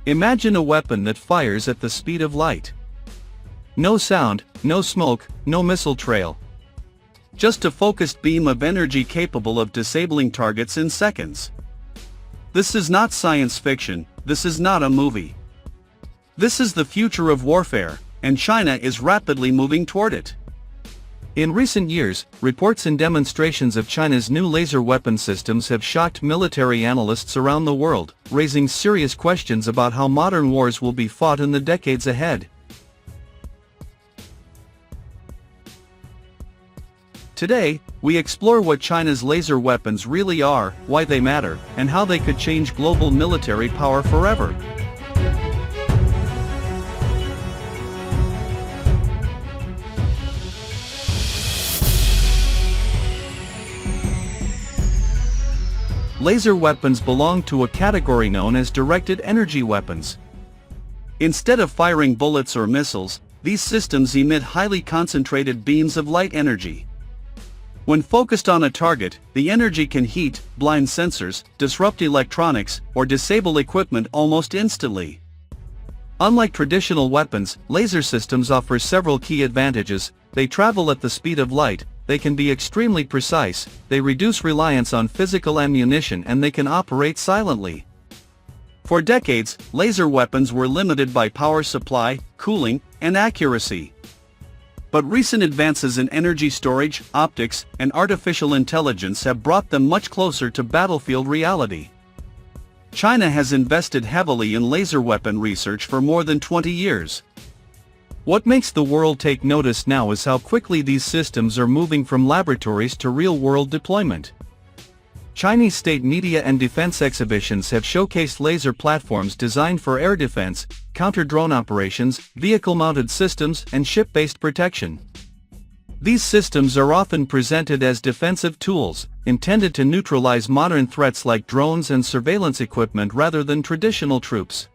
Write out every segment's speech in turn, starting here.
Imagine a weapon that fires at the speed of light. No sound, no smoke, no missile trail. Just a focused beam of energy capable of disabling targets in seconds. This is not science fiction, this is not a movie. This is the future of warfare, and China is rapidly moving toward it. In recent years, reports and demonstrations of China's new laser weapon systems have shocked military analysts around the world, raising serious questions about how modern wars will be fought in the decades ahead. Today, we explore what China's laser weapons really are, why they matter, and how they could change global military power forever. Laser weapons belong to a category known as directed energy weapons. Instead of firing bullets or missiles, these systems emit highly concentrated beams of light energy. When focused on a target, the energy can heat, blind sensors, disrupt electronics, or disable equipment almost instantly. Unlike traditional weapons, laser systems offer several key advantages. They travel at the speed of light, they can be extremely precise, they reduce reliance on physical ammunition, and they can operate silently. For decades, laser weapons were limited by power supply, cooling, and accuracy. But recent advances in energy storage, optics, and artificial intelligence have brought them much closer to battlefield reality. China has invested heavily in laser weapon research for more than 20 years. What makes the world take notice now is how quickly these systems are moving from laboratories to real-world deployment. Chinese state media and defense exhibitions have showcased laser platforms designed for air defense, counter-drone operations, vehicle-mounted systems, and ship-based protection. These systems are often presented as defensive tools, intended to neutralize modern threats like drones and surveillance equipment rather than traditional troops.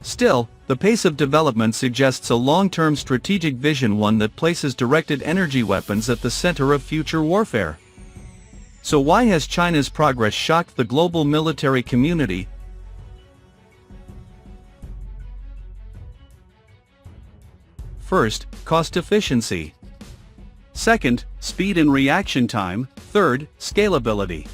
Still, the pace of development suggests a long-term strategic vision, one that places directed energy weapons at the center of future warfare. So why has China's progress shocked the global military community? First, cost efficiency. Second, speed and reaction time. Third, scalability.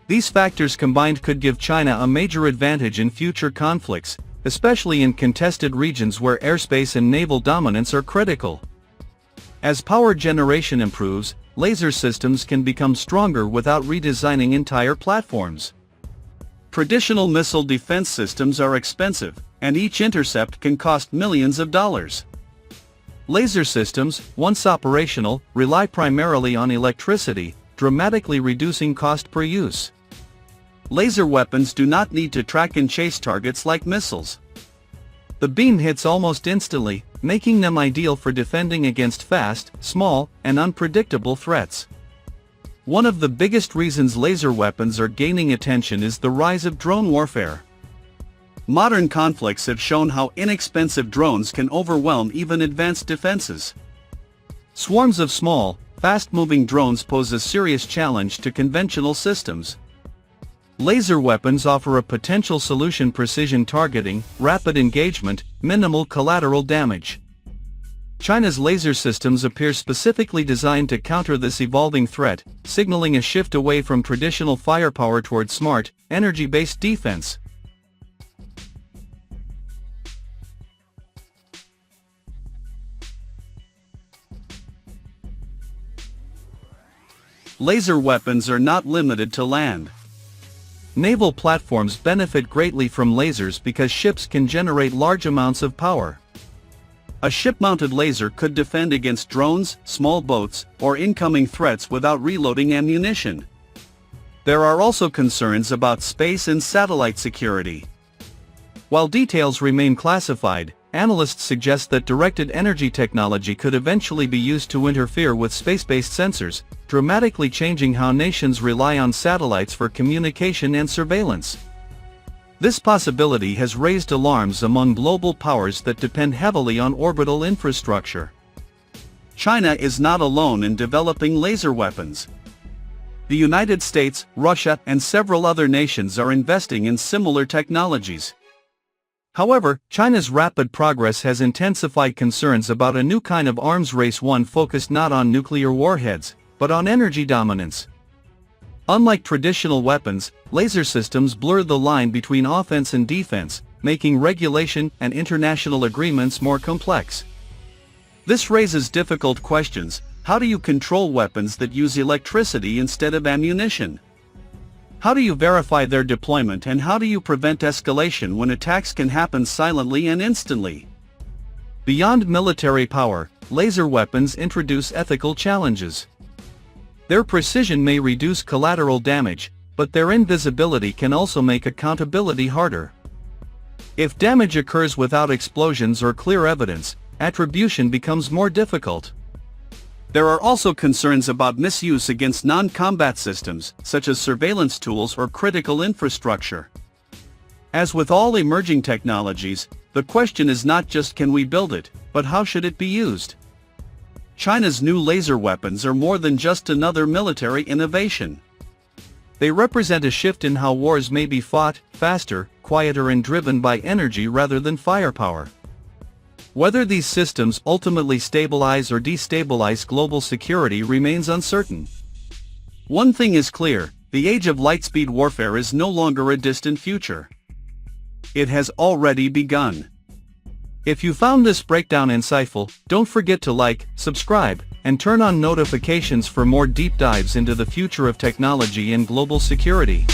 These factors combined could give China a major advantage in future conflicts, especially in contested regions where airspace and naval dominance are critical. As power generation improves, laser systems can become stronger without redesigning entire platforms. Traditional missile defense systems are expensive, and each intercept can cost millions of dollars. Laser systems, once operational, rely primarily on electricity, dramatically reducing cost per use. Laser weapons do not need to track and chase targets like missiles. The beam hits almost instantly, making them ideal for defending against fast, small, and unpredictable threats. One of the biggest reasons laser weapons are gaining attention is the rise of drone warfare. Modern conflicts have shown how inexpensive drones can overwhelm even advanced defenses. Swarms of small, fast-moving drones pose a serious challenge to conventional systems. Laser weapons offer a potential solution: precision targeting, rapid engagement, minimal collateral damage. China's laser systems appear specifically designed to counter this evolving threat, signaling a shift away from traditional firepower toward smart, energy-based defense. Laser weapons are not limited to land. Naval platforms benefit greatly from lasers because ships can generate large amounts of power. A ship-mounted laser could defend against drones, small boats, or incoming threats without reloading ammunition. There are also concerns about space and satellite security. While details remain classified, analysts suggest that directed energy technology could eventually be used to interfere with space-based sensors, dramatically changing how nations rely on satellites for communication and surveillance. This possibility has raised alarms among global powers that depend heavily on orbital infrastructure. China is not alone in developing laser weapons. The United States, Russia, and several other nations are investing in similar technologies. However, China's rapid progress has intensified concerns about a new kind of arms race, one focused not on nuclear warheads, but on energy dominance. Unlike traditional weapons, laser systems blur the line between offense and defense, making regulation and international agreements more complex. This raises difficult questions. How do you control weapons that use electricity instead of ammunition? How do you verify their deployment, and how do you prevent escalation when attacks can happen silently and instantly? Beyond military power, laser weapons introduce ethical challenges. Their precision may reduce collateral damage, but their invisibility can also make accountability harder. If damage occurs without explosions or clear evidence, attribution becomes more difficult. There are also concerns about misuse against non-combat systems, such as surveillance tools or critical infrastructure. As with all emerging technologies, the question is not just can we build it, but how should it be used? China's new laser weapons are more than just another military innovation. They represent a shift in how wars may be fought, faster, quieter, and driven by energy rather than firepower. Whether these systems ultimately stabilize or destabilize global security remains uncertain. One thing is clear: the age of lightspeed warfare is no longer a distant future. It has already begun. If you found this breakdown insightful, don't forget to like, subscribe, and turn on notifications for more deep dives into the future of technology and global security.